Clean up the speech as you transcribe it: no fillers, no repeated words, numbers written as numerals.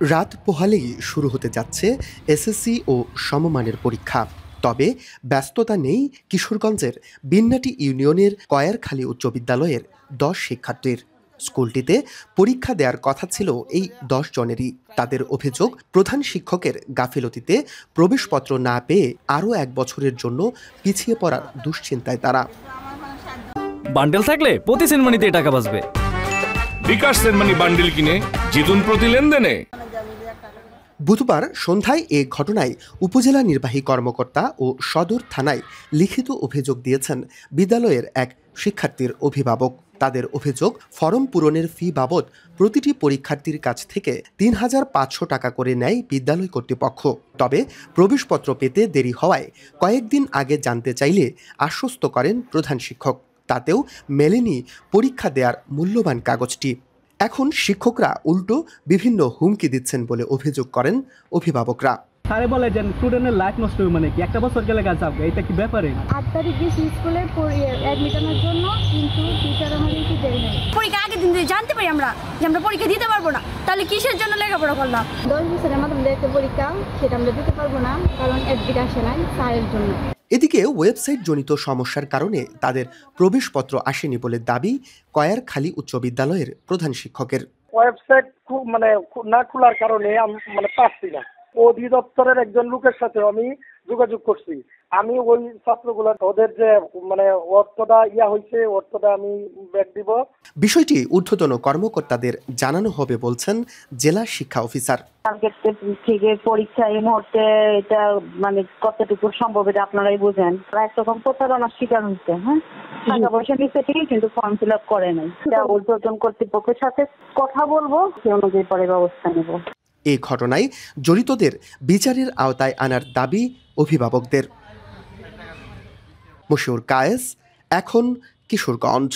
রাত পোহালেই শুরু হতে যাচ্ছে এসএসসি ও সমমানের পরীক্ষা। তবে ব্যস্ততা নেই কিশোরগঞ্জের বিন্নাটি ইউনিয়নের কয়ারখালী উচ্চ বিদ্যালয়ের ১০ শিক্ষার্থীর। স্কুলটিতে পরীক্ষা দেওয়ার কথা ছিল এই ১০ জনেরই। তাদের অভিযোগ, প্রধান শিক্ষকের গাফিলতিতে প্রবেশপত্র না পেয়ে আরও ১ বছরের জন্য পিছিয়ে পড়ার দুশ্চিন্তায় তারা। বান্ডেল থাকলে প্রতি সেনমানিতে টাকা বাঁচবে। বিকাশ সেনমানি বান্ডেল কিনে জিতুন প্রতি লেনদেনে। বুধবার সন্ধ্যায় এ ঘটনায় উপজেলা নির্বাহী কর্মকর্তা ও সদর থানায় লিখিত অভিযোগ দিয়েছেন বিদ্যালয়ের এক শিক্ষার্থীর অভিভাবক। তাদের অভিযোগ, ফরম পূরণের ফি বাবদ প্রতিটি পরীক্ষার্থীর কাছ থেকে ৩,৫০০ টাকা করে নেয় বিদ্যালয় কর্তৃপক্ষ। তবে প্রবেশপত্র পেতে দেরি হওয়ায় কয়েকদিন আগে জানতে চাইলে আশ্বস্ত করেন প্রধান শিক্ষক। তাতেও মেলেনি পরীক্ষা দেওয়ার মূল্যবান কাগজটি। এখন শিক্ষকরা উল্টো বিভিন্ন হুমকি দিচ্ছেন বলে অভিযোগ করেন অভিভাবকরা। স্যারে বলে যে স্টুডেন্টের লাইফ নষ্ট হবে, মানে কি একটা বছর গেলে কাজ হবে, এটা কি ব্যাপারে? ৮ তারিখ গেছি স্কুলে অ্যাডমিশনের জন্য, কিন্তু টিচার আমাদেরকে দেয় নাই। পরীক্ষা আগের দিন যদি জানতে পারি আমরা যে আমরা পরীক্ষা দিতে পারবো না, তাহলে কিসের জন্য লেখাপড়া করলাম? 10 বছরের মাধ্যমে একটা পরীক্ষা, সেটা আমরা দিতে পারবো না, কারণ অ্যাডমিট আসে নাই স্যারের জন্য। এদিকে ওয়েবসাইট জনিত সমস্যার কারণে তাদের প্রবেশপত্র আসেনি বলে দাবি কয়ারখালী উচ্চ বিদ্যালয়ের প্রধান শিক্ষকের। ওয়েবসাইট না খোলার কারণে আমি পাচ্ছি না। অধিদপ্তরের একজন লোকের সাথে আমি যোগাযোগ করছি। আমি ওই ছাত্রগুলো ওদের যে অর্থটা হয়েছে, অর্থটা আমি ব্যাক দিব। বিষয়টি ঊর্ধ্বতন কর্মকর্তাদের জানানো হবে বলছেন জেলা শিক্ষা অফিসার। থেকে পরীক্ষা এই মুহূর্তে এটা কতটুকু সম্ভব এটা আপনারাই বুঝেন। একরকম প্রতারণার শিকার হচ্ছে। টাকা পয়সা নিচ্ছে ঠিকই, কিন্তু ফর্ম ফিল আপ করে নাই। ঊর্ধ্বতন কর্তৃপক্ষের সাথে কথা বলবো, সে অনুযায়ী পরে ব্যবস্থা নেব। এই ঘটনায় জড়িতদের বিচারের আওতায় আনার দাবি অভিভাবকদের। মশিউর কায়েস, এখন কিশোরগঞ্জ।